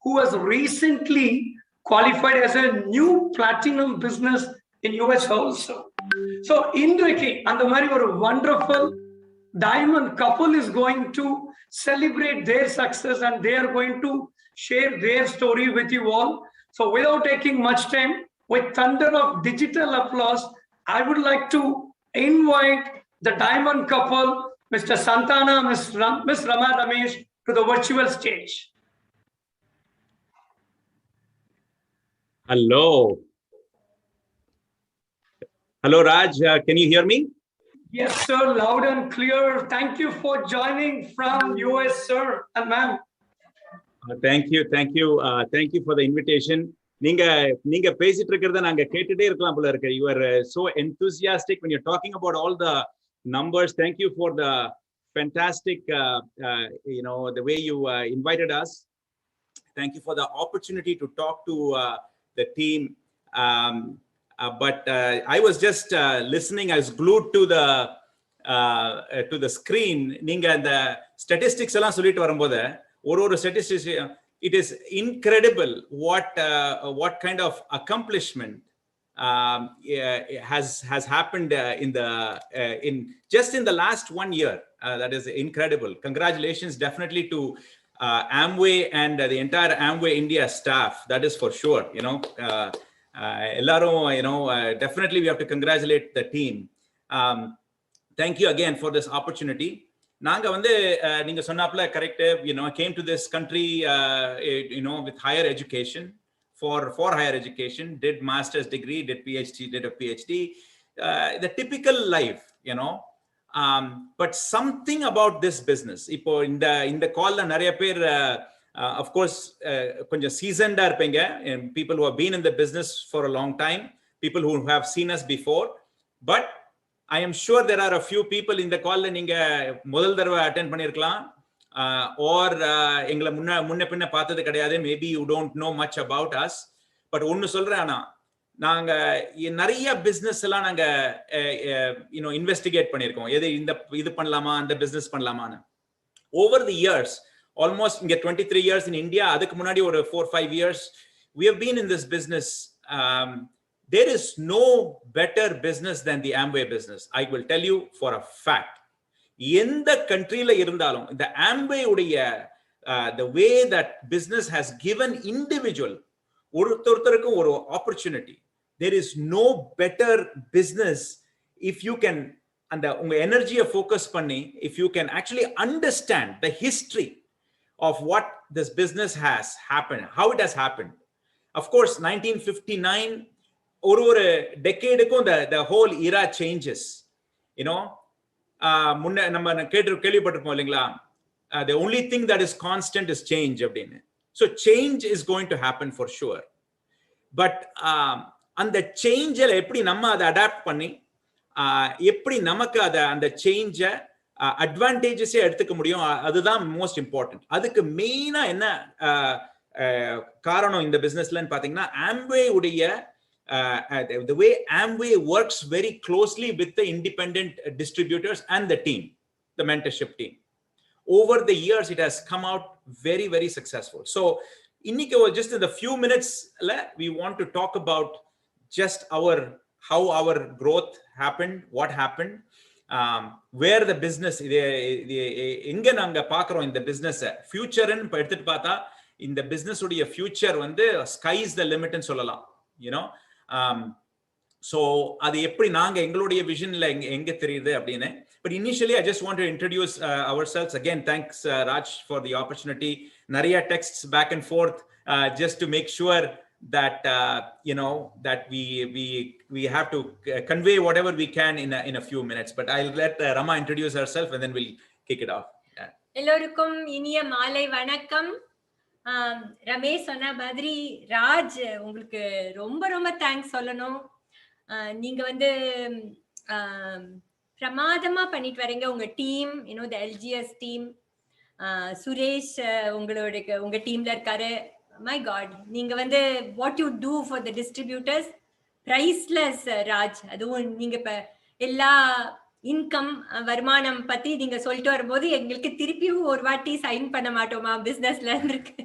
who has recently qualified as a new platinum business in US also. So Indreki and the Mari were wonderful diamond couple is going to celebrate their success and they are going to share their story with you all. So without taking much time, with thunder of digital applause, I would like to invite the diamond couple, Mr. Santhana, Miss RAMAA RAMESH, to the virtual stage. Hello. Hello, Raj. Can you hear me? Yes, sir. Loud and clear. Thank you for joining from US, sir and ma'am. Thank you. Thank you. Thank you for the invitation. நீங்க பேசிட்டு இருக்கிறத நாங்க கேட்டுட்டே இருக்கலாம் போல இருக்கு. You are so enthusiastic when you're talking about all the numbers. Thank you for the fantastic, the way you invited us. Thank you for the opportunity to talk to the team. But I was just listening. I was glued to the screen. Ninga the statistics எல்லாம் சொல்லிட்டு வரும்போது ஒரு statistics, it is incredible what kind of accomplishment has happened in just in the last 1 year. That is incredible. Congratulations, definitely to Amway and the entire Amway India staff. That is for sure. Definitely we have to congratulate the team. Thank you again for this opportunity. Nanga vande ninga sonnapla correct, came to this country with higher education, for higher education, did master's degree, did a PhD, the typical life, but something about this business ipo in the call la nariya per of course konja seasoned irpinga, people who have been in the business for a long time, people who have seen us before, but I am sure there are a few people in the call la neenga modal darva attend pannirkalam or engala munna pinna paathathu kedaiyadhu, maybe you don't know much about us, but onnu solren ana நாங்க நிறைய business எல்லாம் நாங்க investigate பண்ணிருக்கோம். இது பண்ணலாமா, அந்த business பண்ணலாமான்னு. Over the years, almost 23 years in India, அதுக்கு முன்னாடி ஒரு 4-5 years, we have been in this business. There is no better business than the Amway business. I will tell you for a fact. எந்த கண்ட்ரியில இருந்தாலும் இந்த Amway உடைய the way that business has given individual ஒருத்தருக்கு ஒரு opportunity. There is no better business if you can and unga energy focus panni, if you can actually understand the history of what this business has happened, how it has happened. Of course 1959 ஒரு decade-க்கும் the whole era changes, முன்ன நம்ம கேள்விப்பட்டிருப்போம் இல்லைங்களா, the only thing that is constant is change அப்படின்னு. So change is going to happen for sure, but அந்த சேஞ்சில் எப்படி நம்ம அதை அடாப்ட் பண்ணி எப்படி நமக்கு அதை அந்த சேஞ்சை அட்வான்டேஜஸே எடுத்துக்க முடியும், அதுதான் மோஸ்ட் இம்பார்ட்டன்ட். அதுக்கு மெயினா என்ன காரணம் இந்த பிசினஸ்லன்னு பாத்தீங்கன்னா, Amway உடைய the way Amway works very closely with the independent distributors and the team, the mentorship team. Over the years it has come out very, very successful. So இன்னைக்கு just in the few minutes we want to talk about just how our growth happened, what happened, where the business எங்க நாங்க பாக்குறோம் இந்த business ஃபியூச்சர்னு எடுத்துட்டு பார்த்தா இந்த business உடைய future வந்து ஸ்கை இஸ் த லிமிட்னு சொல்லலாம். so அது எப்படி நாங்க எங்களுடைய விஷன்ல எங்க தெரியுது அப்படின்னு. But initially I just want to introduce ourselves again. Thanks Raj for the opportunity. Nariya texts back and forth just to make sure that that we have to convey whatever we can in a few minutes, but I'll let Rama introduce herself and then we'll kick it off. எல்லோருக்கும் இனிய மாலை வணக்கம். ரமேஷ் சொன்ன மாதிரி ராஜ் உங்களுக்கு ரொம்ப ரொம்ப thanks சொல்லணும். நீங்க வந்து பிரமாதமா பண்ணிட்டு வரீங்க உங்க team, the LGS team. Suresh உங்க டீம்ல இருக்காரு. My God, நீங்க வந்து what you do for the distributors priceless Raj. அதுவும் நீங்க இப்ப எல்லா இன்கம் வருமானம் பத்தி நீங்க சொல்லிட்டு வரும்போது எங்களுக்கு திருப்பியும் ஒரு வாட்டி சைன் பண்ண மாட்டோமா பிசினஸ்ல இருக்கு.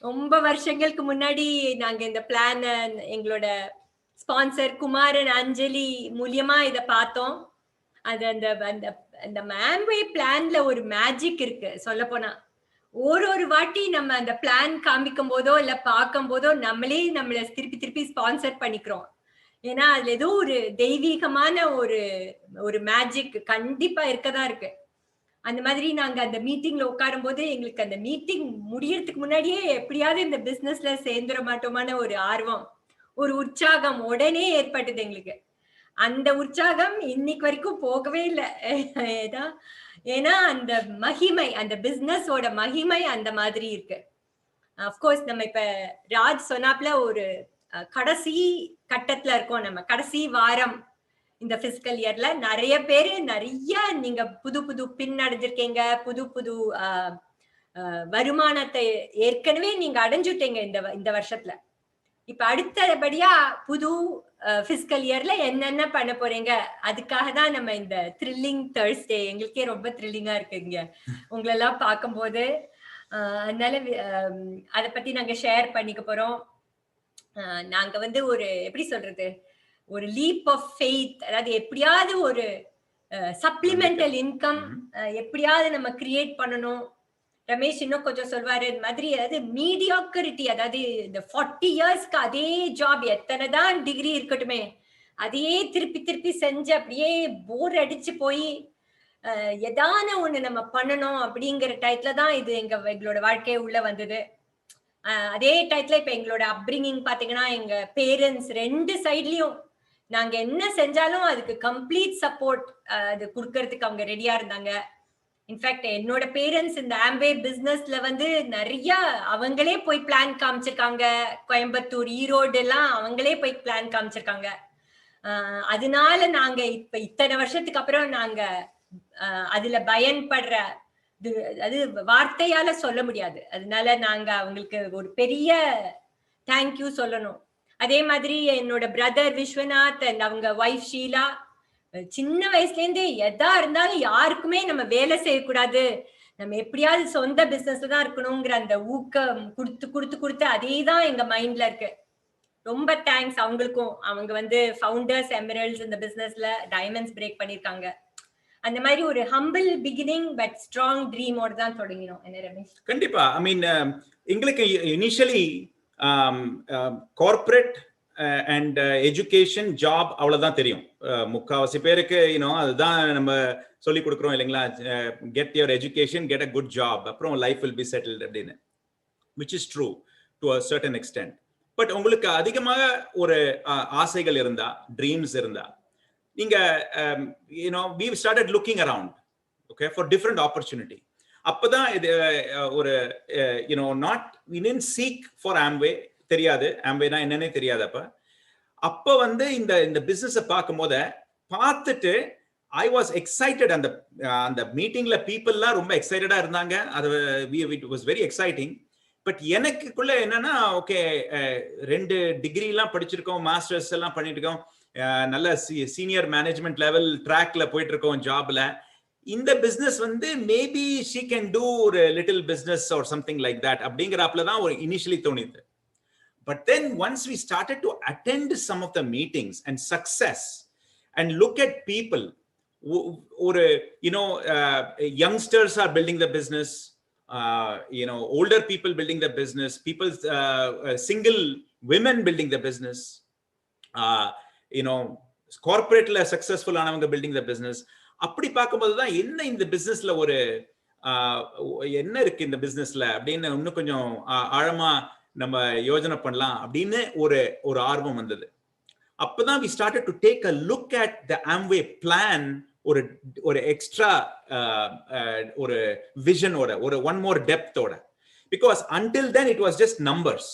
ரொம்ப வருஷங்களுக்கு முன்னாடி நாங்க இந்த பிளான் எங்களோட ஸ்பான்சர் குமாரன் அஞ்சலி மூலியமா இத பார்த்தோம். அது அந்த அந்த அந்த ஆம்வே பிளான்ல ஒரு மேஜிக் இருக்கு. சொல்ல போனா ஒரு வாட்டி நம்ம அந்த பிளான் காமிக்கும் போதோ இல்ல பார்க்கும் போதோ நம்மளே நம்மள திருப்பி திருப்பி ஸ்பான்சர் பண்ணிக்கிறோம். ஏன்னா அதுல ஏதோ ஒரு தெய்வீகமான ஒரு ஒரு மேஜிக் கண்டிப்பா இருக்கதான் இருக்கு. அந்த மாதிரி நாங்க அந்த மீட்டிங்ல உட்காரும் போது எங்களுக்கு அந்த மீட்டிங் முடியறதுக்கு முன்னாடியே எப்படியாவது இந்த பிசினஸ்ல சேர்ந்துட மாட்டோமான ஒரு ஆர்வம், ஒரு உற்சாகம் உடனே ஏற்பட்டது எங்களுக்கு. அந்த உற்சாகம் இன்னைக்கு வரைக்கும் போகவே இல்லை. ஏன்னா அந்த மகிமை, அந்த பிசினஸோட மகிமை அந்த மாதிரி இருக்கு. அப்கோர்ஸ் நம்ம இப்ப ராஜ் சொன்னாப்ல ஒரு கடைசி கட்டத்துல இருக்கோம். நம்ம கடைசி வாரம் இந்த பிசிக்கல் இயர்ல நிறைய பேரு நிறைய நீங்க புது புது பின் அடைஞ்சிருக்கீங்க, புது புது வருமானத்தை ஏற்கனவே நீங்க அடைஞ்சுட்டீங்க இந்த வருஷத்துல. இப்ப அடுத்தபடியா புது பிசிக்கல் இயர்ல என்னென்ன பண்ண போறீங்க, அதுக்காக தான் நம்ம இந்த த்ரில்லிங் தர்ஸ்டே. எங்களுக்கே ரொம்ப த்ரில்லிங்கா இருக்குங்க உங்களெல்லாம் பார்க்கும்போது. அதனால அதை பத்தி நாங்க ஷேர் பண்ணிக்க போறோம். நாங்க வந்து ஒரு எப்படி சொல்றது, ஒரு லீப் ஆஃப் ஃபெய்த், அதாவது எப்படியாவது ஒரு சப்ளிமெண்டல் இன்கம் எப்படியாவது நம்ம கிரியேட் பண்ணணும். ரமேஷ் இன்னும் கொஞ்சம் சொல்வாரு இந்த மாதிரி. அதாவது மீடியாக்கரிட்டி, அதாவது இந்த 40 இயர்ஸ்க்கு அதே ஜாப், எத்தனைதான் டிகிரி இருக்கட்டுமே, அதையே திருப்பி திருப்பி செஞ்சு அப்படியே போர் அடிச்சு போய் எதான ஒண்ணு நம்ம பண்ணணும் அப்படிங்கிற டயத்துல தான் இது எங்களோட வாழ்க்கையை உள்ள வந்தது. அதே டயத்துல இப்ப எங்களோட அப்ரிங்கிங் பாத்தீங்கன்னா, எங்க பேரண்ட்ஸ் 2 சைட்லயும் நாங்க என்ன செஞ்சாலும் அதுக்கு கம்ப்ளீட் சப்போர்ட் அது கொடுக்கறதுக்கு அவங்க ரெடியா இருந்தாங்க. இன்ஃபேக்ட் என்னோட பேரண்ட்ஸ் இந்த ஆம்வே பிசினஸ்ல வந்து நிறைய அவங்களே போய் பிளான் காமிச்சிருக்காங்க. கோயம்புத்தூர், ஈரோடு எல்லாம் அவங்களே போய் பிளான் காமிச்சிருக்காங்க. அதனால நாங்க இப்ப இத்தனை வருஷத்துக்கு அப்புறம் நாங்க அதுல பயன்படுற அது வார்த்தையால சொல்ல முடியாது. அதனால நாங்க அவங்களுக்கு ஒரு பெரிய தேங்க்யூ சொல்லணும். அதே மாதிரி என்னோட பிரதர் விஸ்வநாத் அண்ட் அவங்க வைஃப் ஷீலா, சின்ன வயசுல இருந்தே எதா இருந்தாலும் யாருக்குமே நம்ம வேலை செய்யக்கூடாது, நம்ம எப்படியாவது சொந்த பிசினஸ்ல தான் இருக்கணுங்கிற அந்த ஊக்கம் கொடுத்து கொடுத்து கொடுத்து அதே தான் எங்க மைண்ட்ல இருக்கு. ரொம்ப தேங்க்ஸ் அவங்களுக்கும். அவங்க வந்து ஃபவுண்டர்ஸ் எமரல்ட்ஸ் இந்த பிசினஸ்ல டைமண்ட்ஸ் பிரேக் பண்ணிருக்காங்க. அந்த மாதிரி ஒரு ஹம்பிள் பிகினிங் பட் ஸ்ட்ராங் ட்ரீமோட தான் தொடங்கினோம். என்ன ரமேஷ்? கண்டிப்பா. ஐ மீன் எங்களுக்கு initially corporate and education job அவ்வளவுதான் தெரியும். முக்காவாசி பேருக்கு அதுதான் நம்ம சொல்லி கொடுக்குறோம் இல்லைங்களா, get your education, get a good job, அப்புறம் லைஃப் வில் பி செட்டில்ட் அப்படின்னு. Which is true to a certain extent. But உங்களுக்கு அதிகமாக ஒரு ஆசைகள் இருந்தா, ட்ரீம்ஸ் இருந்தா, நீங்க we started looking around, okay, for different opportunity. அப்பதான் இது ஒரு not we didn't seek for Amway. தெரியாது ஆம்வேனா என்னன்னே தெரியாது. அப்ப வந்து இந்த பிசினஸ் பார்க்கும்போது பார்த்துட்டு I was excited. அந்த மீட்டிங்ல பீப்புள்லாம் ரொம்ப எக்ஸைட்டடா இருந்தாங்க. அது it was very exciting. But எனக்குள்ள என்னன்னா, ஓகே 2 டிகிரி எல்லாம் படிச்சிருக்கோம், மாஸ்டர்ஸ் எல்லாம் பண்ணிட்டு இருக்கோம், நல்ல சீனியர் மேனேஜ்மெண்ட் லெவல் ட்ராக்ல போயிட்டு இருக்கோம் ஜாப்ல. இந்த பிசினஸ் வந்து மேபி ஷீ கேன் டூ ஒரு little business or something like that அப்படிங்கிறப்பல தான் ஒரு இனிஷியலி தோணிது. But then once we started to attend some of the meetings and success and look at people, or youngsters are building the business, older people building the business, people, single women building the business, corporate la successful aanavanga building the business. அப்படி பார்க்கும்போது தான் என்ன இந்த பிசினஸ்ல ஒரு என்ன இருக்கு இந்த பிசினஸ்ல அப்படின்னு இன்னும் கொஞ்சம் ஆழமா நம்ம யோசனை பண்ணலாம் அப்படின்னு ஒரு ஆர்வம் வந்தது. அப்பதான் we started to take a look at the Amway plan, ஒரு எக்ஸ்ட்ரா ஒரு விஷனோட, ஒரு one more depth ஓட. Because until then it was just numbers,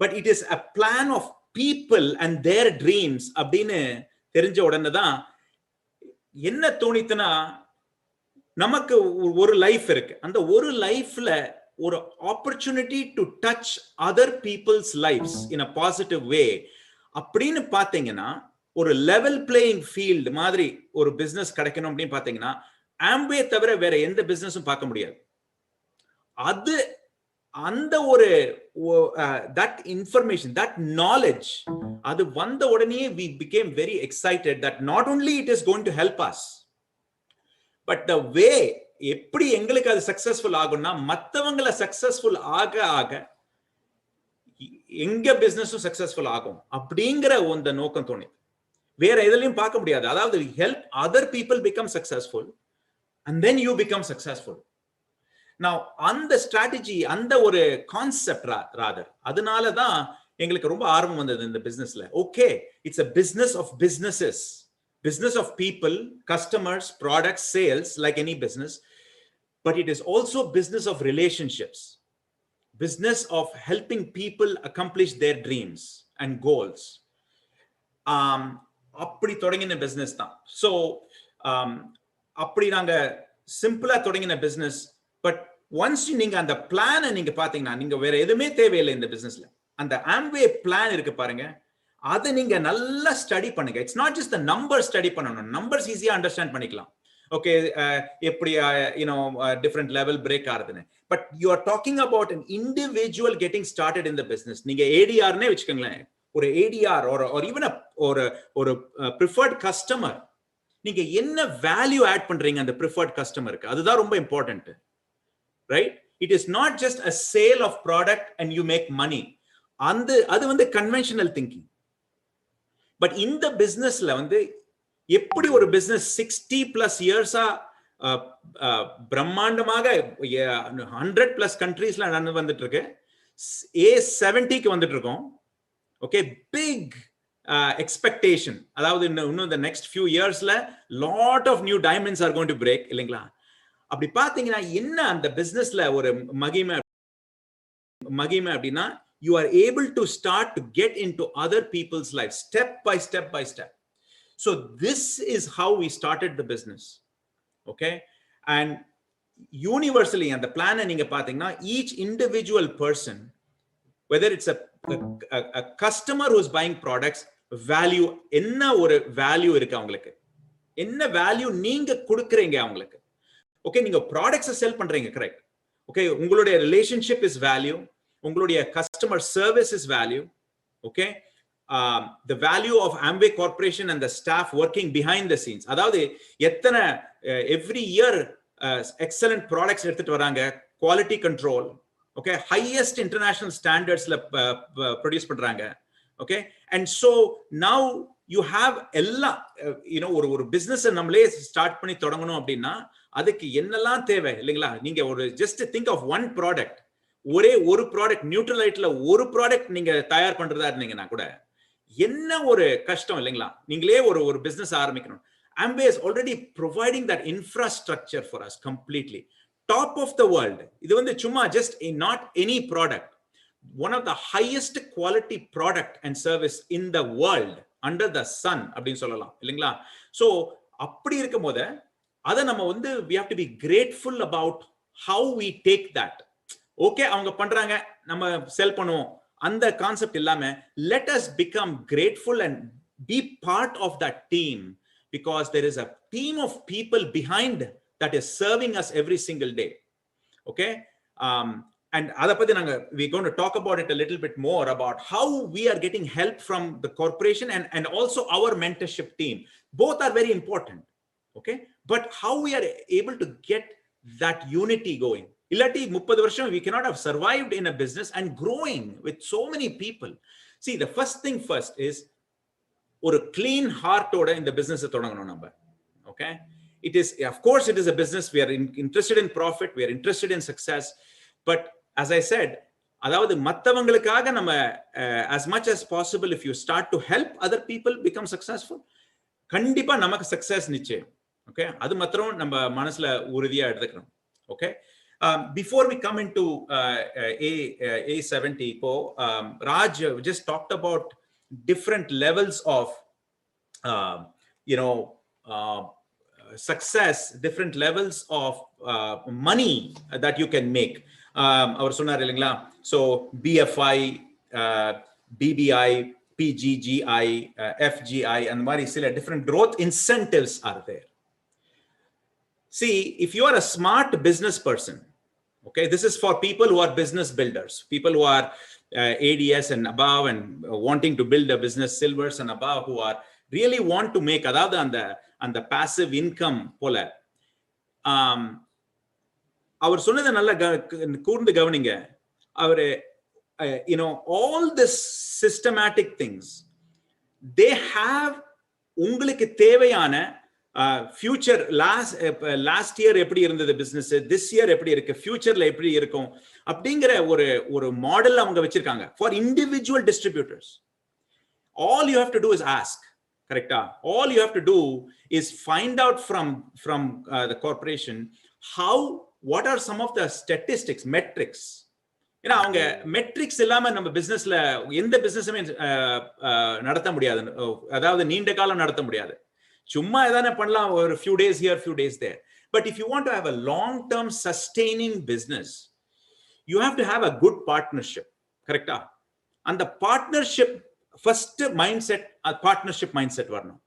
but it is a plan of people and their dreams அப்படின்னு தெரிஞ்ச உடனே தான் என்ன தோணித்துனா, நமக்கு ஒரு லைஃப் இருக்கு, அந்த ஒரு லைஃப்ல ஒரு opportunity to touch other peoples lives in a positive way அப்படின்னு பாத்தீங்கன்னா, ஒரு லெவல் பிளேயிங் ஃபீல்டு மாதிரி ஒரு பிசினஸ் கிடைக்கணும் அப்படின்னு பாத்தீங்கன்னா, ஆம்வே தவிர வேற எந்த பிசினஸும் பார்க்க முடியாது. அது அந்த ஒரு that information, that knowledge, அது வந்த உடனே we became very excited that not only it is going to help us, but the way எப்படி எங்களுக்கு அது சக்சஸ்ஃபுல் ஆகும்னா மத்தவங்கள சக்சஸ்ஃபுல் ஆக ஆக எங்க பிசினஸும் சக்சஸ்ஃபுல் ஆகும் அப்படிங்கிற அந்த நோக்கம் தோணுது. வேற எதுலயும் பார்க்க முடியாது. அதாவது help other people become successful and then you become successful. Now அந்த ஸ்ட்ராட்டஜி, அந்த ஒரு கான்செப்ட் ராதர், அதனால தான் எங்களுக்கு ரொம்ப ஆர்வம் வந்தது இந்த பிசினஸ்ல. Okay, it's a business of businesses, business of people, customers, products, sales, like any business, but it is also business of relationships, business of helping people accomplish their dreams and goals. அப்படி தொடங்கின business தான். So அப்படி நாங்க சிம்பிளா தொடங்கின business. But once நீங்க அந்த பிளானை நீங்க பாத்தீங்கன்னா நீங்க வேற எதுவுமே தேவையில்லை இந்த பிசினஸ்ல. அந்த ஆம்வே பிளான் இருக்கு பாருங்க, அதை நீங்க நல்லா ஸ்டடி பண்ணுங்க. It's not just the number study பண்ணணும். நம்பர்ஸ் ஈஸியா அண்டர்ஸ்டாண்ட் பண்ணிக்கலாம். ஓகே, எப்படி டிஃப்ரெண்ட் லெவல் பிரேக் ஆகுதுன்னு. But you are talking about an individual getting started in the business. நீங்க ஏடிஆர்னே வச்சுக்கோங்களேன், ஒரு ஏடிஆர் ஒரு ஈவன் ஒரு ப்ரிஃபர்ட் கஸ்டமர், நீங்க என்ன வேல்யூ ஆட் பண்றீங்க அந்த ப்ரிஃபர்ட் கஸ்டமருக்கு, அதுதான் ரொம்ப important. Right? It is not just a sale of product and you make money. அது வந்து கன்வென்ஷனல் திங்கிங். பட் இந்த பிசினஸ்ல வந்து எப்படி ஒரு பிசினஸ் 60+ இயர்ஸா பிரம்மாண்டமாக 100+ கண்ட்ரீஸ்ல நடந்து வந்துட்டு இருக்கு. A70க்கு வந்துட்டு இருக்கோம். Okay, big expectation. அதாவது இன்னும் the next few yearsல lot of new diamonds are going to break, இல்லைங்களா? அப்படி பாத்தீங்கன்னா என்ன அந்த பிசினஸ்ல ஒரு மகிமை அப்படின்னா, you are able to start to get into other people's lives step by step by step. So this is how we started the business. Okay, and universally and the plan நீங்க பாத்தீங்கன்னா each individual person, whether it's a customer who is buying products, value, என்ன ஒரு value இருக்கு அவங்களுக்கு, என்ன value நீங்க கொடுக்குறீங்க அவங்களுக்கு. ஓகே, நீங்க ப்ராடக்ட்ஸ் செல் பண்றீங்க, கரெக்ட். ஓகே, உங்களுடைய ரிலேஷன்ஷிப் இஸ் வேல்யூ, உங்களுடைய customer service is value. Okay, the value of Amway Corporation and the staff working behind the scenes. அதாவது எத்தனை every year excellent products எடுத்துட்டு வராங்க, quality control, okay, highest international standardsல produce பண்றாங்க. Okay, and so now you have எல்லாம் ஒரு business நம்மளே start பண்ணி தொடங்கணும் அப்படின்னா அதுக்கு என்னெல்லாம் தேவை, இல்லைங்களா? நீங்க ஒரு just think of one product, ஒரே ஒரு ப்ராடக்ட், நியூட்ரலைட்ல ஒரு ப்ராடக்ட் நீங்க தயார் பண்றதா இருந்தீங்கன்னா கூட என்ன ஒரு கஷ்டம், இல்லைங்களா? நீங்களே ஒரு பிசினஸ் ஆரம்பிக்கணும். Amway is already providing that infrastructure for us completely. Top of the world. இது வந்து சும்மா just not any product. One of the highest quality product and service in the world under the sun அப்படின்னு சொல்லலாம், இல்லைங்களா? So அப்படி இருக்கும்போது அதை நம்ம வந்து we have to be grateful about how we take that. Okay, அவங்க பண்றாங்க, நம்ம செல் பண்ணுவோம், அந்த கான்செப்ட் இல்லாம let us become grateful and be part of that team, because there is a team of people behind that is serving us every single day. Okay, and adha pathi we're going to talk about it a little bit more about how we are getting help from the corporation and also our mentorship team. Both are very important. Okay, but how we are able to get that unity going. Illati 30 varsham we cannot have survived in a business and growing with so many people. See, the first thing first is ஒரு clean heart ஓட இந்த business தொடங்கணும் நம்ம. Okay, it is, of course it is a business, we are interested in profit, we are interested in success, but as I said, அதாவது மத்தவங்களுக்காக நம்ம as much as possible if you start to help other people become successful, கண்டிப்பா நமக்கு success நிச்சயம். Okay, அது மாத்திரம் நம்ம மனசுல உறுதியா எடுத்துக்கணும். Okay, before we come into A70, Raj just talked about different levels of success, different levels of money that you can make. அவர் சொன்னார் இல்லைங்களா? So BFI, BBI, PGGI, FGI and மாதிரி சில different growth incentives are there. See, if you are a smart business person, Okay, this is for people who are business builders, people who are ADS and above and wanting to build a business, silvers and above, who are really want to make அதாவது அந்த passive income போல. அவர் சொன்னதை நல்லா கூர்ந்து கவனிங்க. அவரு all this systematic things, they have உங்களுக்கு தேவையான future last year எப்படி இருந்தது business, this year எப்படி இருக்கு, futureல எப்படி இருக்கும் அப்படிங்கிற ஒரு மாடல் அவங்க வச்சிருக்காங்க for individual distributors. All you have to do is ask. Correcta? All you have to do is find out from the corporation what are some of the statistics, metrics. ஏன்னா அவங்க மெட்ரிக்ஸ் இல்லாம நம்ம பிசினஸ்ல எந்த பிசினஸுமே நடத்த முடியாது, அதாவது நீண்ட காலம் நடத்த முடியாது. சும்மா எதானே பண்ணலாம், ஒரு few days here, few days there. But if you want to have a long term sustaining business, you have to have a good partnership. Correcta? And the partnership first mindset, partnership mindset வரணும்.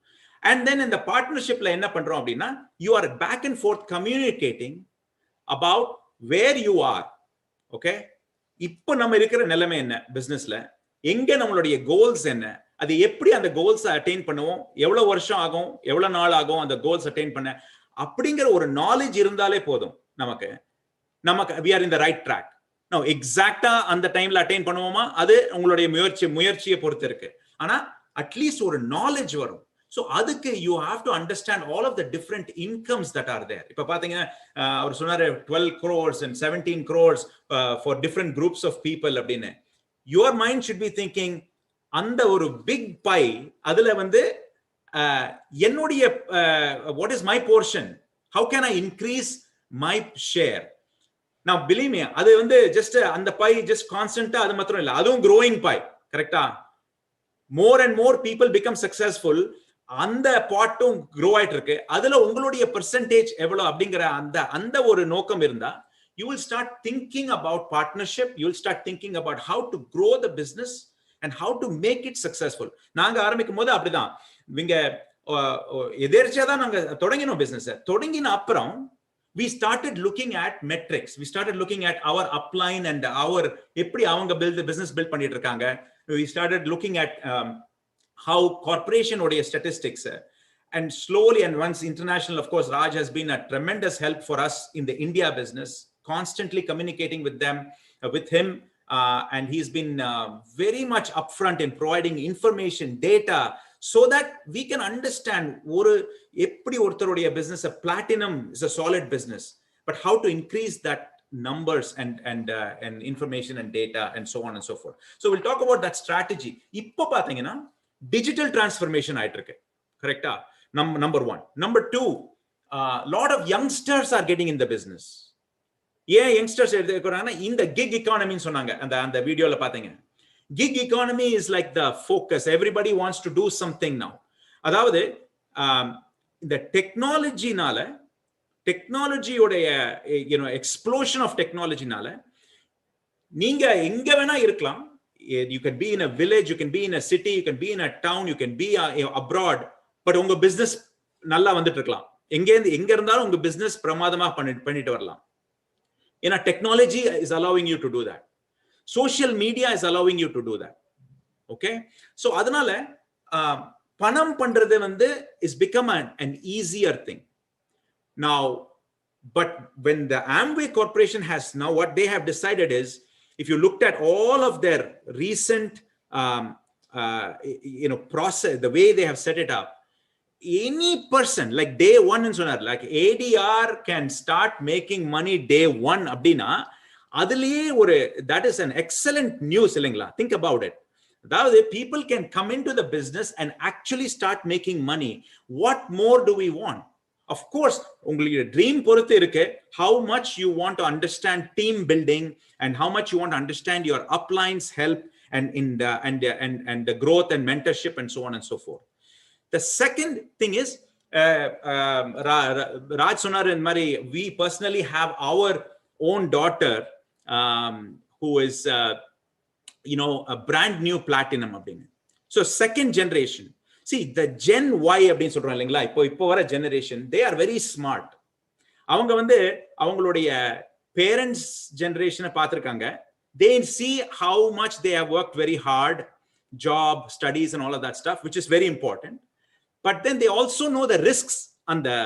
And then in the partnershipல என்ன பண்றோம் அப்படின்னா, you are back and forth communicating about where you are. Okay? இப்போ நம்ம இருக்கிற நிலைமை என்ன பிசினஸ்ல, எங்க நம்மளுடைய கோல்ஸ் என்ன, அது எப்படி அந்த கோல்ஸ் அட்டைன் பண்ணுவோம், எவ்வளவு வருஷம் ஆகும், எவ்வளவு நாள் ஆகும் அந்த கோல்ஸ் அட்டைன் பண்ண, அப்படிங்கிற ஒரு நாலேஜ் இருந்தாலே போதும் நமக்கு we are in the right track. now எக்ஸாக்ட்டா அந்த டைம்ல அட்டைன் பண்ணுவோமா, அது உங்களுடைய முயற்சியை பொறுத்து இருக்கு. ஆனா அட்லீஸ்ட் ஒரு நாலேஜ் வரும். So அதுக்கு you have to understand all of the different incomes that are there. இப்ப பாத்தீங்கன்னா அவர் சொன்னாரு 12 crores and 17 crores for different groups of people அப்படின்னு. Your mind should be thinking அந்த ஒரு big pie, அதுல வந்து என்னுடைய what is my portion, how can I increase my share. Now believe me, அது வந்து just அந்த pie just constantா அது மாத்திரம் இல்ல, அதுவும் growing pie. கரெக்டா? more and more people become successful, அந்த பாட்டும் grow ஆயிட்டு இருக்கு. அதுல உங்களுடைய percentage எவ்வளவு அப்படிங்கிற அந்த ஒரு நோக்கம் இருந்தா, you will start thinking about partnership, you will start thinking about how to grow the business and how to make it successful. நாங்க ஆரம்பிக்கும் போது அப்படிதான், இங்க எதேர்ச்சியா தான் நாங்க தொடங்கினோம் பிசினஸ். தொடங்கின அப்புறம் we started looking at metrics, we started looking at our upline and our எப்படி அவங்க business build பண்ணிட்டு இருக்காங்க. We started looking at how corporation oda statistics, and slowly, and once international, of course Raj has been a tremendous help for us in the India business, constantly communicating with them, with him, and he's been very much upfront in providing information, data, so that we can understand oru eppadi ortharuடைய business a platinum is a solid business, but how to increase that numbers and information and data and so on and so forth. So we'll talk about that strategy. Ipo pathina digital transformation ஆயிட்டு இருக்கு. கரெக்ட்டா? Number 1. Number 2, lot of youngsters are getting in the business. ஏன் youngsters எடுக்கறாங்கன்னா, இந்த gig economy ன்னு சொன்னாங்க அந்த வீடியோல பாத்தீங்க. Gig economy is like the focus, everybody wants to do something now. அதாவது இந்த டெக்னாலஜினால, டெக்னாலஜியோடைய explosion of technologyனால நீங்க எங்க வேணா இருக்கலாம். You can be in a village, you can be in a city, you can be in a town, you can be abroad, but உங்க business நல்லா வந்துட்டு இருக்கலாம். எங்க இருந்தாலும் உங்க business பிரமாதமா பண்ணிட்டு வரலாம். ஏன்னா technology is allowing you to do that. Social media is allowing you to do that. Okay? So அதனால பணம் பண்றது வந்து is become an easier thing. Now, but when the Amway Corporation has now, what they have decided is, if you looked at all of their recent process, the way they have set it up, any person like day one in sonar, like ADR can start making money day one abdina, adliye oru, that is an excellent news illingla. Think about it. That people can come into the business and actually start making money. What more do we want? Of course, உங்களுடைய dream பொறுத்து இருக்கு, how much you want to understand team building and how much you want to understand your uplines help and the growth and mentorship and so on and so forth. The second thing is, Raj sonar in mari, we personally have our own daughter who is a brand new platinum abdin. So second generation. See, the Gen Y அப்படின்னு சொல்றோம் இல்லைங்களா, இப்போ வர generation, they are very smart. அவங்க வந்து அவங்களுடைய parents generation பார்த்திருக்காங்க. They see how much they have worked very hard, job, studies and all of that stuff, which is very important. But then they also know the risks on the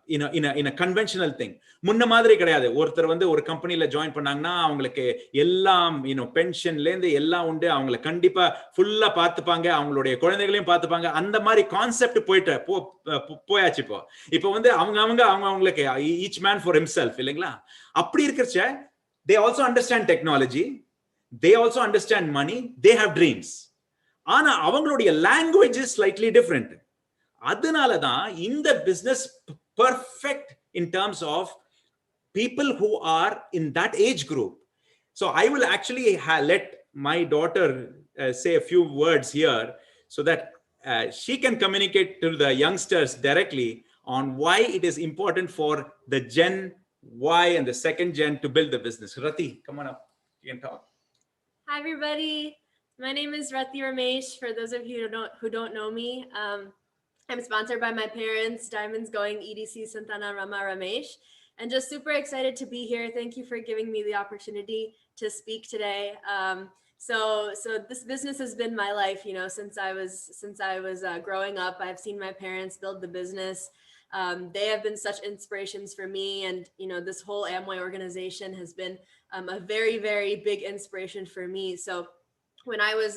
in a conventional thing. முன்ன மாதிரி கிடையாது. ஒருத்தர் வந்து ஒரு கம்பெனில join பண்ணாங்கன்னா அவங்களுக்கு எல்லாம் பென்ஷன்ல இருந்து எல்லாம் உண்டு, அவங்களை கண்டிப்பா ஃபுல்லா பார்த்துப்பாங்க, அவங்களுடைய குழந்தைகளையும் பார்த்துப்பாங்க. அந்த மாதிரி கான்செப்ட் போயாச்சு. இப்போ வந்து அவங்களுக்கு ஈச் மேன் ஃபார் ஹிம்செல்ஃப் இல்லைங்களா? அப்படி இருக்கிறச்ச they also understand technology, they also understand money, they have dreams. ஆனா அவங்களுடைய language is slightly different. அதனால தான் இந்த business perfect in terms of people who are in that age group. So I will actually let my daughter say a few words here so that she can communicate to the youngsters directly on why it is important for the Gen Y and the second gen to build the business. Rati, come on up. You can talk. Hi, everybody. My name is RAMAA RAMESH. For those of you who don't know me, I'm sponsored by my parents, Diamonds Going, EDC, SANTHANA, RAMAA RAMESH, and just super excited to be here. Thank you for giving me the opportunity to speak today. So this business has been my life, since I was growing up. I've seen my parents build the business. They have been such inspirations for me, and this whole AMWAY organization has been a very, very big inspiration for me. So when I was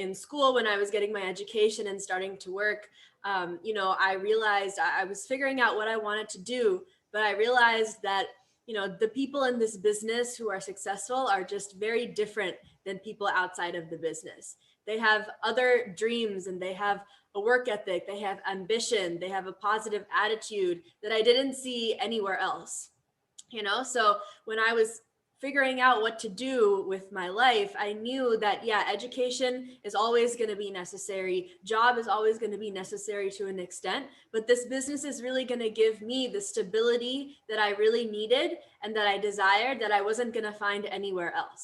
in school, when I was getting my education and starting to work, I realized I was figuring out what I wanted to do, but I realized that the people in this business who are successful are just very different than people outside of the business. They have other dreams, and they have a work ethic, they have ambition, they have a positive attitude that I didn't see anywhere else. So when I was figuring out what to do with my life, I knew that education is always going to be necessary, job is always going to be necessary to an extent, but this business is really going to give me the stability that I really needed and that I desired, that I wasn't going to find anywhere else.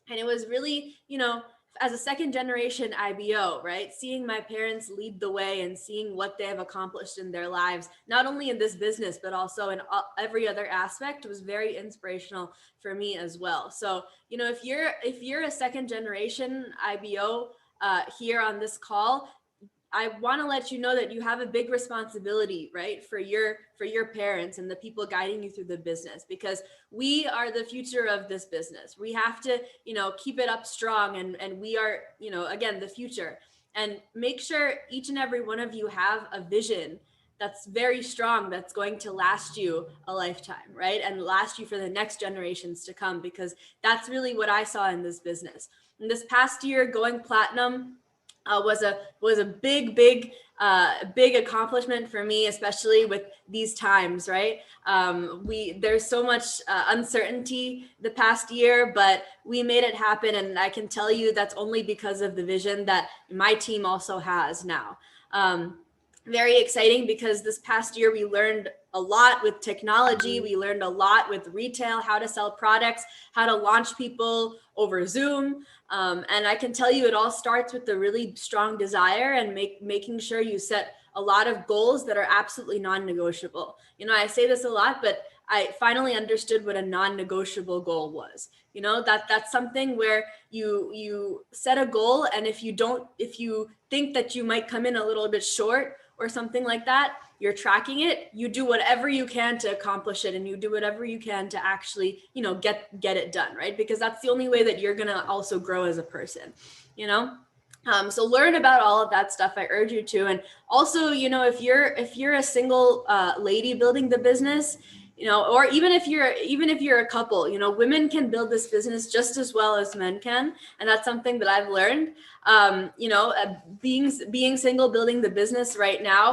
And it was really, as a second generation IBO, right? Seeing my parents lead the way and seeing what they have accomplished in their lives, not only in this business, but also in every other aspect, was very inspirational for me as well. So, if you're a second generation IBO here on this call, I want to let you know that you have a big responsibility, right, for your parents and the people guiding you through the business, because we are the future of this business. We have to, keep it up strong, and we are, again, the future. And make sure each and every one of you have a vision that's very strong, that's going to last you a lifetime, right? And last you for the next generations to come, because that's really what I saw in this business. In this past year, going platinum was a big accomplishment for me, especially with these times, right? There's so much uncertainty the past year, but we made it happen, and I can tell you that's only because of the vision that my team also has now. Very exciting, because this past year we learned a lot with technology. We learned a lot with retail, how to sell products, how to launch people over Zoom. And I can tell you it all starts with a really strong desire and making sure you set a lot of goals that are absolutely non-negotiable. I say this a lot, but I finally understood what a non-negotiable goal was. That's something where you set a goal, and if you think that you might come in a little bit short or something like that, you're tracking it, you do whatever you can to accomplish it, and you do whatever you can to actually, get it done, right? Because that's the only way that you're going to also grow as a person, So learn about all of that stuff. I urge you to. And also, if you're a single lady building the business, or even if you're a couple, women can build this business just as well as men can. And that's something that I've learned. Being single, building the business right now,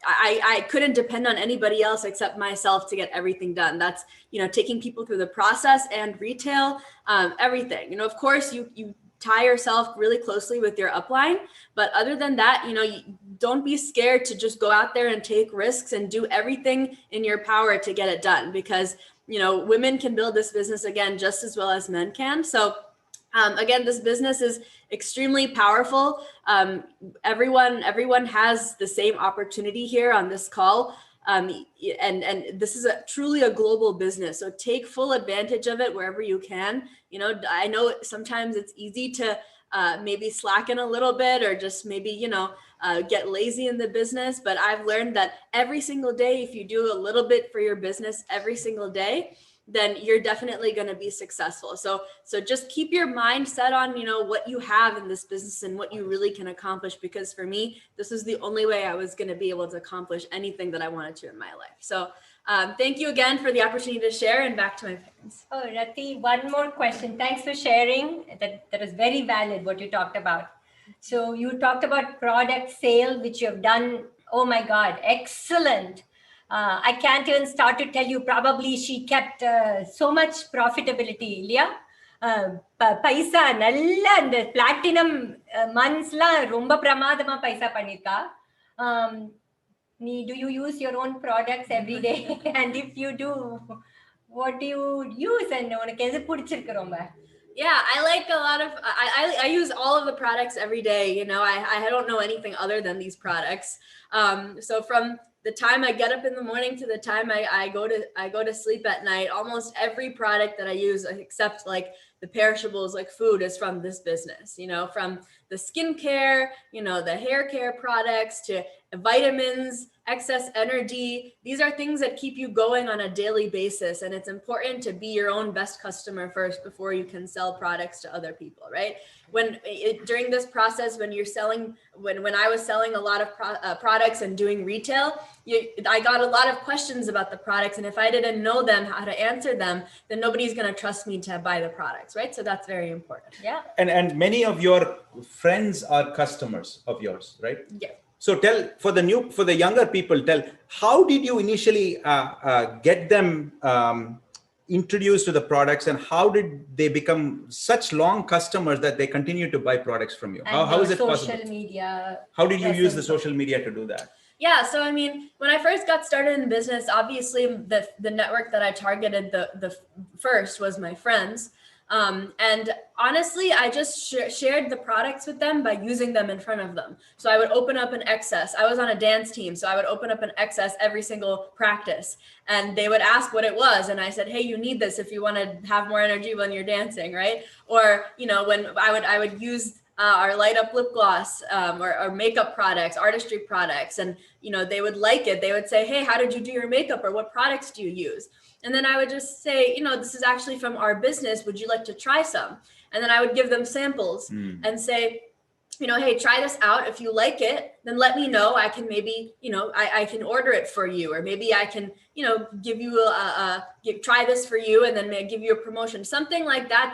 I couldn't depend on anybody else except myself to get everything done. That's, taking people through the process and retail, everything. Of course, you tie yourself really closely with your upline, but other than that, you don't be scared to just go out there and take risks and do everything in your power to get it done, because women can build this business, again, just as well as men can. So again, this business is extremely powerful. Everyone has the same opportunity here on this call. And this is truly a global business. So take full advantage of it wherever you can. You know, I know sometimes it's easy to maybe slacken a little bit or just maybe, get lazy in the business. But I've learned that every single day, if you do a little bit for your business every single day, then you're definitely going to be successful. So just keep your mind set on, what you have in this business and what you really can accomplish. Because for me, this is the only way I was going to be able to accomplish anything that I wanted to in my life. So thank you again for the opportunity to share, and back to my parents. Oh, Rati, one more question. Thanks for sharing. That is very valid what you talked about. So you talked about product sale, which you have done. Oh my God, excellent. I can't even start to tell you. Probably she kept so much profitability, Ilya. பைசா நல்ல அந்த platinum மந்த்ஸ்லாம் ரொம்ப பிரமாதமா பைசா பண்ணிருக்கா. Do you use your own products every day? And if you do, what do you use? And உனக்கு எது பிடிச்சிருக்கு ரொம்ப? Yeah, I like a lot of, I use all of the products every day. I don't know anything other than these products. So from the time I get up in the morning to the time I go to sleep at night, almost every product that I use, except like the perishables, like food, is from this business. From the skincare, the hair care products, to vitamins, excess energy. These are things that keep you going on a daily basis. And it's important to be your own best customer first before you can sell products to other people, right? During this process, when you're selling, when I was selling a lot of products and doing retail, I got a lot of questions about the products. And if I didn't know them, how to answer them, then nobody's going to trust me to buy the products, right? So that's very important. Yeah. And many of your friends are customers of yours, right? Yeah. So for the younger people, how did you initially get them introduced to the products, and how did they become such long customers that they continue to buy products from you? How is it possible? Social media. How did you use the social media to do that? Yeah, so I mean, when I first got started in business, obviously the network that I targeted the first was my friends. And honestly, I just shared the products with them by using them in front of them. So I would open up an excess. I was on a dance team, so I would open up an excess every single practice. And they would ask what it was. And I said, hey, you need this if you want to have more energy when you're dancing, right? Or, when I would use our light up lip gloss, or makeup products, artistry products. And, they would like it. They would say, hey, how did you do your makeup? Or what products do you use? And then I would just say, this is actually from our business. Would you like to try some? And then I would give them samples and say, hey, try this out. If you like it, then let me know. I can maybe, I can order it for you, or maybe I can, give you try this for you, and then give you a promotion, something like that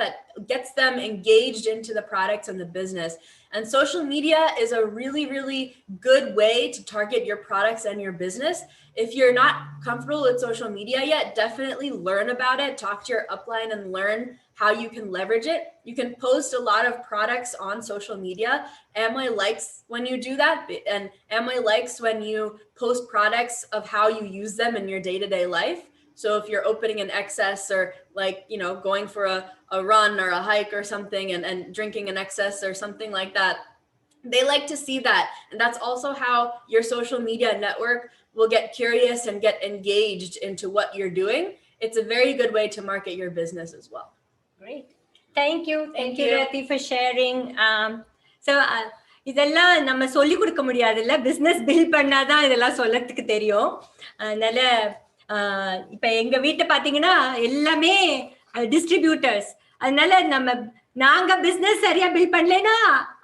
gets them engaged into the products and the business. And social media is a really, really good way to target your products and your business. If you're not comfortable with social media yet, definitely learn about it. Talk to your upline and learn how you can leverage it. You can post a lot of products on social media. AMWAY likes when you do that, and AMWAY likes when you post products of how you use them in your day-to-day life. So if you're opening an excess, or going for a run or a hike or something, and drinking an excess or something like that, they like to see that. And that's also how your social media network will get curious and get engaged into what you're doing. It's a very good way to market your business as well. Great. Thank you, Rati, for sharing. So இதெல்லாம் நம்ம சொல்லி கொடுக்க முடியாதுல்ல, business build பண்ணாதான் இதெல்லாம் சொல்லறதுக்கு தெரியும். அதனால இப்ப எங்க வீட்டை பாத்தீங்கன்னா எல்லாமே டிஸ்ட்ரிபியூட்டர்ஸ். அதனால நாங்க பிசினஸ் சரியா பில்ட் பண்ணலன்னா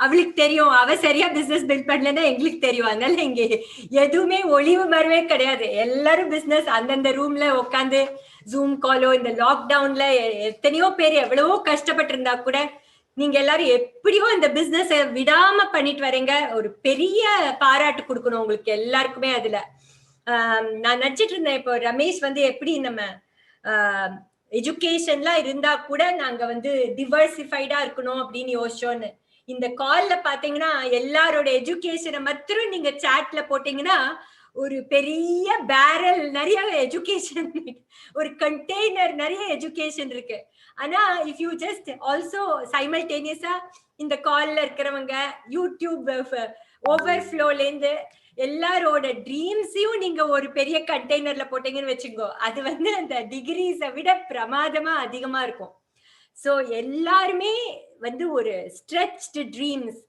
அவளுக்கு தெரியும், அவ சரியா பிசினஸ் பில்ட் பண்ணலன்னா எங்களுக்கு தெரியும். அதனால இங்க எதுவுமே ஒளிவு மறைவே கிடையாது. எல்லாரும் பிசினஸ் அந்தந்த ரூம்ல உட்காந்து ஜூம் காலோ, இந்த லாக்டவுன்ல எத்தனையோ பேர் எவ்வளவோ கஷ்டப்பட்டு இருந்தா கூட நீங்க எல்லாரும் எப்படியோ இந்த பிசினஸ் விடாம பண்ணிட்டு வரீங்க. ஒரு பெரிய பாராட்டு கொடுக்கணும் உங்களுக்கு எல்லாருக்குமே. அதுல நான் நினைச்சிட்டு இருந்தேன், இப்போ ரமேஷ் எப்படி நம்ம எஜுகேஷன்லாம் இருந்தா கூட நாங்க டிவர்சிஃபைடா இருக்கணும் அப்படின்னு யோசிச்சோன்னு. இந்த கால்ல பாத்தீங்கன்னா எல்லாரோட எஜுகேஷனை மாத்திரம் நீங்க சாட்ல போட்டீங்கன்னா ஒரு பெரிய பேரல் நிறைய எஜுகேஷன், ஒரு கண்டெய்னர் நிறைய எஜுகேஷன் இருக்கு. ஆனா இஃப் யூ ஜஸ்ட் ஆல்சோ சைமல்டேனியஸா இந்த கால்ல இருக்கிறவங்க யூடியூப் ஓவர்ஃப்ளோல இருந்து எல்லாரோட ட்ரீம்ஸையும் நீங்க ஒரு பெரிய கண்டெய்னர்ல போட்டீங்கன்னு வச்சுக்கோ, அது வந்து அந்த டிகிரிஸை விட பிரமாதமா அதிகமா இருக்கும். சோ எல்லாருமே வந்து ஒரு ஸ்ட்ரெச்டு ட்ரீம்ஸ்,